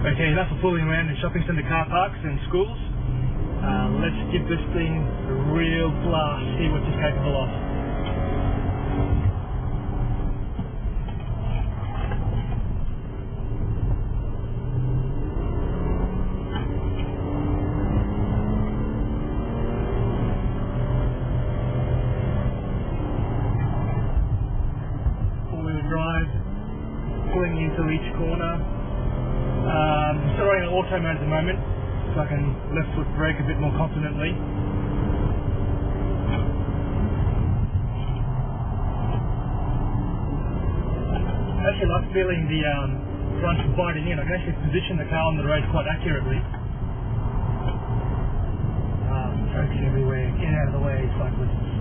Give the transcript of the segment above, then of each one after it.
Okay, enough of fooling around in shopping centre car parks and schools. Let's give this thing a real blast, see what it's capable of. Four-wheel drive, pulling into each corner. Still running in auto mode at the moment, so I can left foot brake a bit more confidently. I actually like feeling the front biting in. I can actually position the car on the road quite accurately. Folks everywhere, get out of the way, cyclists.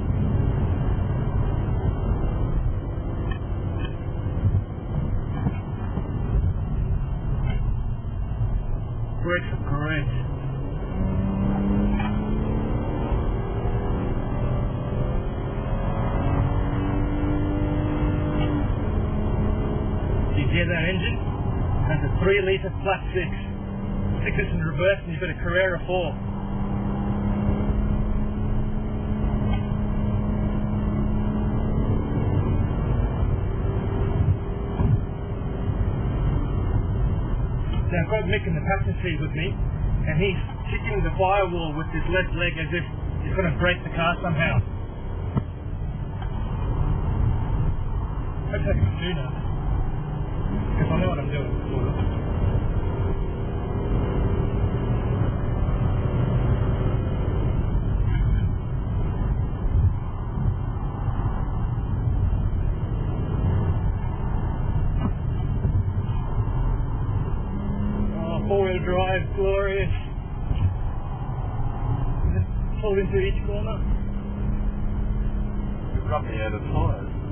Brakes are great. You hear that engine? That's a 3-litre flat 6. Stick this in reverse and you've got a Carrera 4. Now I've got Mick in the passenger seat with me, and he's kicking the firewall with his left leg as if he's going to break the car somehow. Hope I can do that, because I know what I'm doing, sort of. Four-wheel drive, glorious. Just pull into each corner. You're roughly out of tyres.